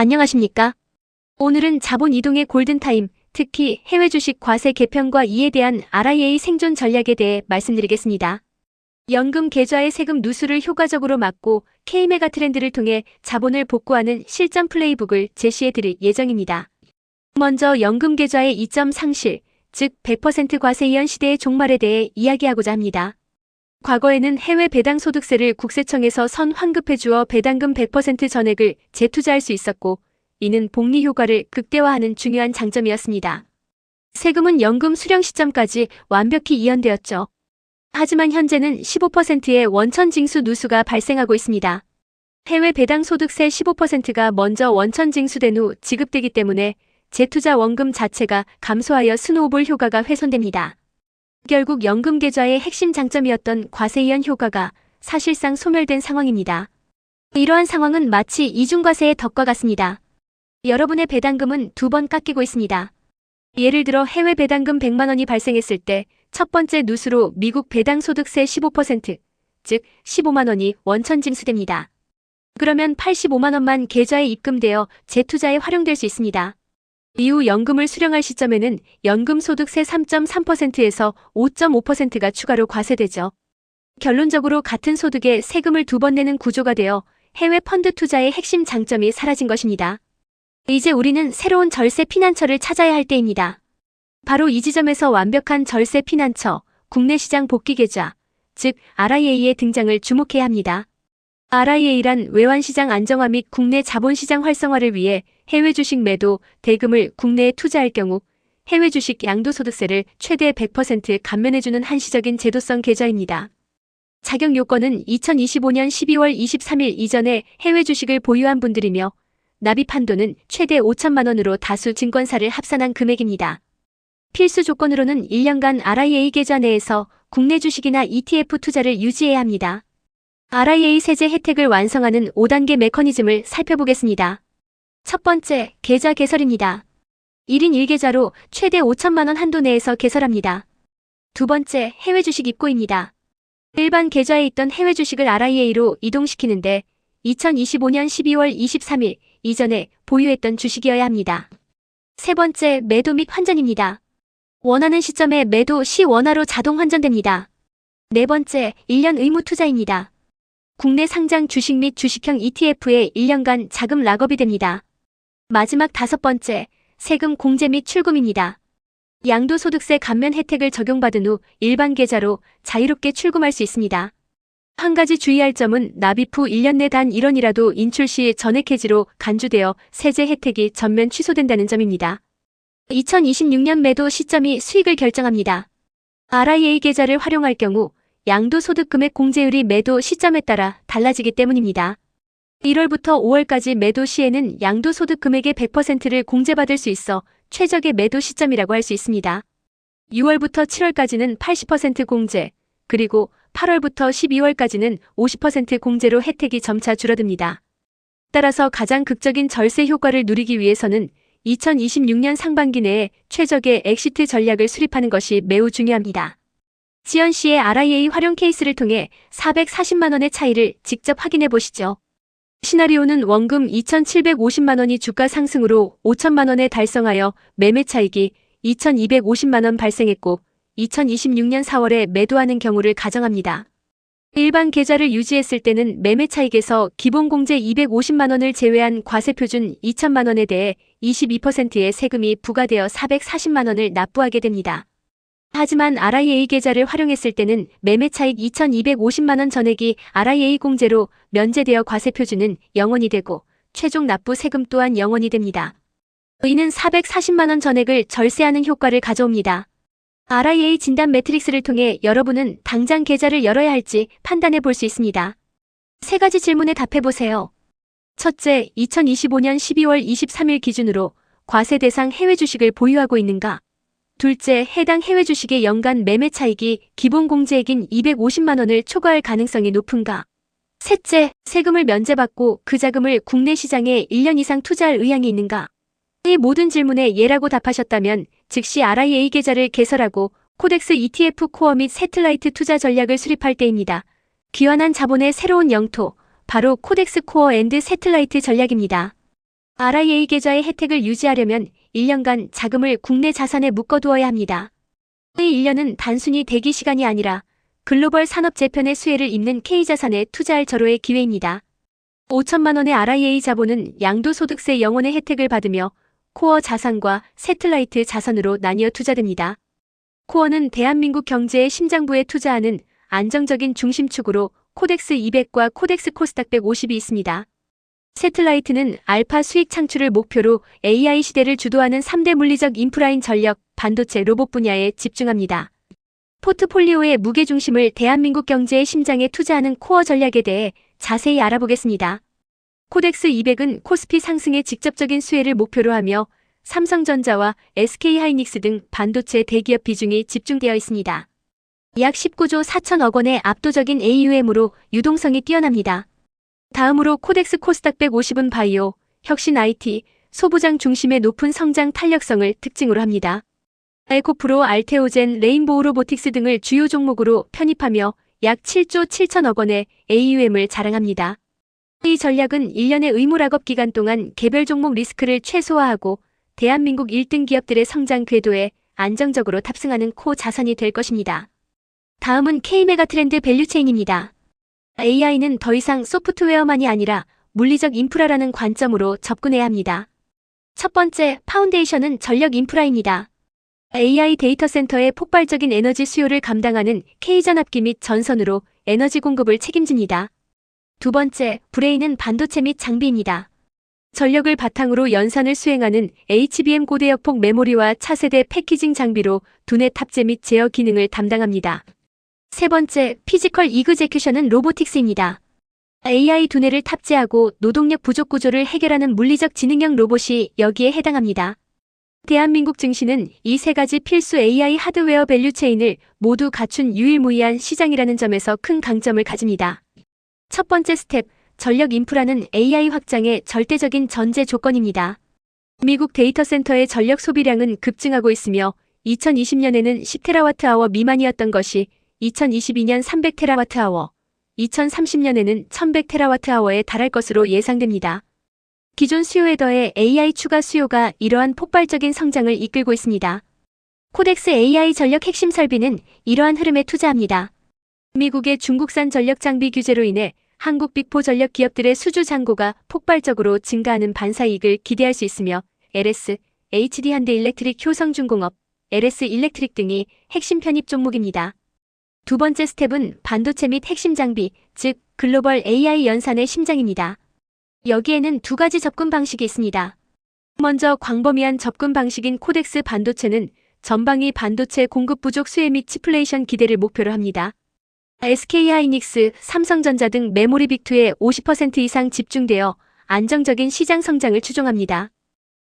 안녕하십니까? 오늘은 자본 이동의 골든타임, 특히 해외 주식 과세 개편과 이에 대한 RIA 생존 전략에 대해 말씀드리겠습니다. 연금 계좌의 세금 누수를 효과적으로 막고 K메가 트렌드를 통해 자본을 복구하는 실전 플레이북을 제시해 드릴 예정입니다. 먼저 연금 계좌의 이점 상실, 즉 100% 과세 이연 시대의 종말에 대해 이야기하고자 합니다. 과거에는 해외 배당 소득세를 국세청에서 선 환급해 주어 배당금 100% 전액을 재투자할 수 있었고, 이는 복리 효과를 극대화하는 중요한 장점이었습니다. 세금은 연금 수령 시점까지 완벽히 이연되었죠. 하지만 현재는 15%의 원천 징수 누수가 발생하고 있습니다. 해외 배당 소득세 15%가 먼저 원천 징수된 후 지급되기 때문에 재투자 원금 자체가 감소하여 스노우볼 효과가 훼손됩니다. 결국 연금 계좌의 핵심 장점이었던 과세 이연 효과가 사실상 소멸된 상황입니다. 이러한 상황은 마치 이중과세의 덕과 같습니다. 여러분의 배당금은 두 번 깎이고 있습니다. 예를 들어 해외 배당금 100만 원이 발생했을 때 첫 번째 누수로 미국 배당 소득세 15%, 즉 15만 원이 원천 징수됩니다. 그러면 85만 원만 계좌에 입금되어 재투자에 활용될 수 있습니다. 이후 연금을 수령할 시점에는 연금 소득세 3.3%에서 5.5%가 추가로 과세되죠. 결론적으로 같은 소득에 세금을 두 번 내는 구조가 되어 해외 펀드 투자의 핵심 장점이 사라진 것입니다. 이제 우리는 새로운 절세 피난처를 찾아야 할 때입니다. 바로 이 지점에서 완벽한 절세 피난처, 국내 시장 복귀 계좌, 즉 RIA의 등장을 주목해야 합니다. RIA란 외환시장 안정화 및 국내 자본시장 활성화를 위해 해외 주식 매도, 대금을 국내에 투자할 경우 해외 주식 양도소득세를 최대 100% 감면해주는 한시적인 제도성 계좌입니다. 자격 요건은 2025년 12월 23일 이전에 해외 주식을 보유한 분들이며 납입 한도는 최대 5천만 원으로 다수 증권사를 합산한 금액입니다. 필수 조건으로는 1년간 RIA 계좌 내에서 국내 주식이나 ETF 투자를 유지해야 합니다. RIA 세제 혜택을 완성하는 5단계 메커니즘을 살펴보겠습니다. 첫 번째, 계좌 개설입니다. 1인 1계좌로 최대 5천만 원 한도 내에서 개설합니다. 두 번째, 해외 주식 입고입니다. 일반 계좌에 있던 해외 주식을 RIA로 이동시키는데 2025년 12월 23일 이전에 보유했던 주식이어야 합니다. 세 번째, 매도 및 환전입니다. 원하는 시점에 매도 시 원화로 자동 환전됩니다. 네 번째, 1년 의무 투자입니다. 국내 상장 주식 및 주식형 ETF에 1년간 자금 락업이 됩니다. 마지막 다섯 번째, 세금 공제 및 출금입니다. 양도소득세 감면 혜택을 적용받은 후 일반 계좌로 자유롭게 출금할 수 있습니다. 한 가지 주의할 점은 납입 후 1년 내 단 1원이라도 인출 시 전액 해지로 간주되어 세제 혜택이 전면 취소된다는 점입니다. 2026년 매도 시점이 수익을 결정합니다. RIA 계좌를 활용할 경우 양도소득 금액 공제율이 매도 시점에 따라 달라지기 때문입니다. 1월부터 5월까지 매도 시에는 양도소득 금액의 100%를 공제받을 수 있어 최적의 매도 시점이라고 할 수 있습니다. 6월부터 7월까지는 80% 공제, 그리고 8월부터 12월까지는 50% 공제로 혜택이 점차 줄어듭니다. 따라서 가장 극적인 절세 효과를 누리기 위해서는 2026년 상반기 내에 최적의 엑시트 전략을 수립하는 것이 매우 중요합니다. 지연 씨의 RIA 활용 케이스를 통해 440만 원의 차이를 직접 확인해 보시죠. 시나리오는 원금 2,750만 원이 주가 상승으로 5천만 원에 달성하여 매매 차익이 2,250만 원 발생했고 2026년 4월에 매도하는 경우를 가정합니다. 일반 계좌를 유지했을 때는 매매 차익에서 기본 공제 250만 원을 제외한 과세 표준 2천만 원에 대해 22%의 세금이 부과되어 440만 원을 납부하게 됩니다. 하지만 RIA 계좌를 활용했을 때는 매매 차익 2,250만 원 전액이 RIA 공제로 면제되어 과세 표준은 0원이 되고 최종 납부 세금 또한 0원이 됩니다. 이는 440만 원 전액을 절세하는 효과를 가져옵니다. RIA 진단 매트릭스를 통해 여러분은 당장 계좌를 열어야 할지 판단해 볼 수 있습니다. 세 가지 질문에 답해 보세요. 첫째, 2025년 12월 23일 기준으로 과세 대상 해외 주식을 보유하고 있는가? 둘째, 해당 해외 주식의 연간 매매 차익이 기본 공제액인 250만 원을 초과할 가능성이 높은가? 셋째, 세금을 면제받고 그 자금을 국내 시장에 1년 이상 투자할 의향이 있는가? 이 모든 질문에 예라고 답하셨다면 즉시 RIA 계좌를 개설하고 코덱스 ETF 코어 및 새틀라이트 투자 전략을 수립할 때입니다. 귀환한 자본의 새로운 영토, 바로 코덱스 코어 앤드 새틀라이트 전략입니다. RIA 계좌의 혜택을 유지하려면 1년간 자금을 국내 자산에 묶어두어야 합니다. 이 1년은 단순히 대기 시간이 아니라 글로벌 산업 재편의 수혜를 입는 K자산에 투자할 절호의 기회입니다. 5천만 원의 RIA 자본은 양도소득세 영원의 혜택을 받으며 코어 자산과 새틀라이트 자산으로 나뉘어 투자됩니다. 코어는 대한민국 경제의 심장부에 투자하는 안정적인 중심축으로 코덱스 200과 코덱스 코스닥 150이 있습니다. 새틀라이트는 알파 수익 창출을 목표로 AI 시대를 주도하는 3대 물리적 인프라인 전력, 반도체, 로봇 분야에 집중합니다. 포트폴리오의 무게중심을 대한민국 경제의 심장에 투자하는 코어 전략에 대해 자세히 알아보겠습니다. 코덱스 200은 코스피 상승의 직접적인 수혜를 목표로 하며 삼성전자와 SK하이닉스 등 반도체 대기업 비중이 집중되어 있습니다. 약 19조 4천억 원의 압도적인 AUM으로 유동성이 뛰어납니다. 다음으로 코덱스 코스닥 150은 바이오, 혁신 IT, 소부장 중심의 높은 성장 탄력성을 특징으로 합니다. 에코프로, 알테오젠, 레인보우 로보틱스 등을 주요 종목으로 편입하며 약 7조 7천억 원의 AUM을 자랑합니다. 이 전략은 1년의 의무락업 기간 동안 개별 종목 리스크를 최소화하고 대한민국 1등 기업들의 성장 궤도에 안정적으로 탑승하는 코 자산이 될 것입니다. 다음은 K메가트렌드 밸류체인입니다. AI는 더 이상 소프트웨어만이 아니라 물리적 인프라라는 관점으로 접근해야 합니다. 첫 번째, 파운데이션은 전력 인프라입니다. AI 데이터 센터의 폭발적인 에너지 수요를 감당하는 K전압기 및 전선으로 에너지 공급을 책임집니다. 두 번째, 브레인은 반도체 및 장비입니다. 전력을 바탕으로 연산을 수행하는 HBM 고대역폭 메모리와 차세대 패키징 장비로 두뇌 탑재 및 제어 기능을 담당합니다. 세 번째, 피지컬 이그제큐션은 로보틱스입니다. AI 두뇌를 탑재하고 노동력 부족 구조를 해결하는 물리적 지능형 로봇이 여기에 해당합니다. 대한민국 증시는 이 세 가지 필수 AI 하드웨어 밸류체인을 모두 갖춘 유일무이한 시장이라는 점에서 큰 강점을 가집니다. 첫 번째 스텝, 전력 인프라는 AI 확장의 절대적인 전제 조건입니다. 미국 데이터 센터의 전력 소비량은 급증하고 있으며 2020년에는 10테라와트아워 미만이었던 것이 2022년 300테라와트아워, 2030년에는 1100테라와트아워에 달할 것으로 예상됩니다. 기존 수요에 더해 AI 추가 수요가 이러한 폭발적인 성장을 이끌고 있습니다. 코덱스 AI 전력 핵심 설비는 이러한 흐름에 투자합니다. 미국의 중국산 전력 장비 규제로 인해 한국 빅4 전력 기업들의 수주 잔고가 폭발적으로 증가하는 반사 이익을 기대할 수 있으며 LS, HD 현대일렉트릭 효성중공업, LS 일렉트릭 등이 핵심 편입 종목입니다. 두 번째 스텝은 반도체 및 핵심 장비, 즉 글로벌 AI 연산의 심장입니다. 여기에는 두 가지 접근 방식이 있습니다. 먼저 광범위한 접근 방식인 코덱스 반도체는 전방위 반도체 공급 부족 수혜 및 치플레이션 기대를 목표로 합니다. SK하이닉스, 삼성전자 등 메모리 빅2에 50% 이상 집중되어 안정적인 시장 성장을 추종합니다.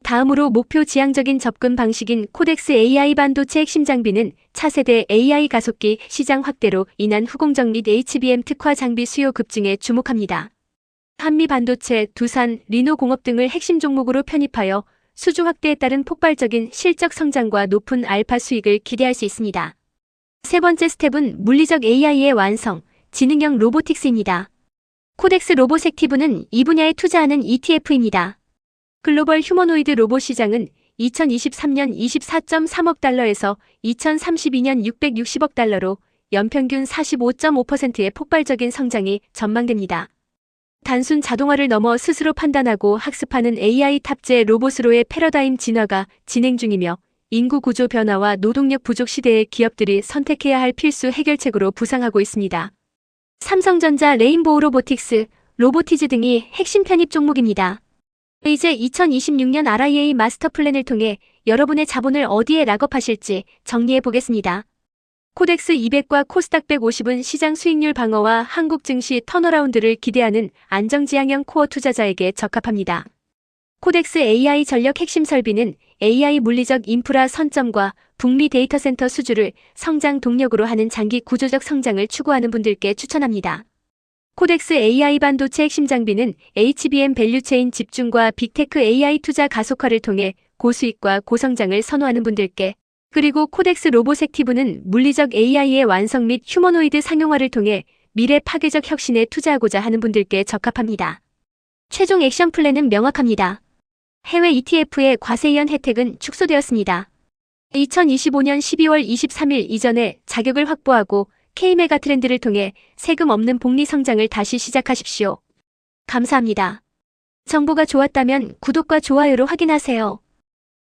다음으로 목표 지향적인 접근 방식인 코덱스 AI 반도체 핵심 장비는 차세대 AI 가속기 시장 확대로 인한 후공정 및 HBM 특화 장비 수요 급증에 주목합니다. 한미 반도체, 두산, 리노공업 등을 핵심 종목으로 편입하여 수주 확대에 따른 폭발적인 실적 성장과 높은 알파 수익을 기대할 수 있습니다. 세 번째 스텝은 물리적 AI의 완성, 지능형 로보틱스입니다. 코덱스 로보섹티브는 이 분야에 투자하는 ETF입니다. 글로벌 휴머노이드 로봇 시장은 2023년 24.3억 달러에서 2032년 660억 달러로 연평균 45.5%의 폭발적인 성장이 전망됩니다. 단순 자동화를 넘어 스스로 판단하고 학습하는 AI 탑재 로봇으로의 패러다임 진화가 진행 중이며 인구 구조 변화와 노동력 부족 시대에 기업들이 선택해야 할 필수 해결책으로 부상하고 있습니다. 삼성전자, 레인보우 로보틱스, 로보티즈 등이 핵심 편입 종목입니다. 이제 2026년 RIA 마스터 플랜을 통해 여러분의 자본을 어디에 락업하실지 정리해 보겠습니다. 코덱스 200과 코스닥 150은 시장 수익률 방어와 한국 증시 턴어라운드를 기대하는 안정지향형 코어 투자자에게 적합합니다. 코덱스 AI 전력 핵심 설비는 AI 물리적 인프라 선점과 북미 데이터 센터 수주를 성장 동력으로 하는 장기 구조적 성장을 추구하는 분들께 추천합니다. 코덱스 AI 반도체 핵심 장비는 HBM 밸류체인 집중과 빅테크 AI 투자 가속화를 통해 고수익과 고성장을 선호하는 분들께, 그리고 코덱스 로보섹티브는 물리적 AI의 완성 및 휴머노이드 상용화를 통해 미래 파괴적 혁신에 투자하고자 하는 분들께 적합합니다. 최종 액션 플랜은 명확합니다. 해외 ETF의 과세이연 혜택은 축소되었습니다. 2025년 12월 23일 이전에 자격을 확보하고 K메가 트렌드를 통해 세금 없는 복리 성장을 다시 시작하십시오. 감사합니다. 정보가 좋았다면 구독과 좋아요로 확인하세요.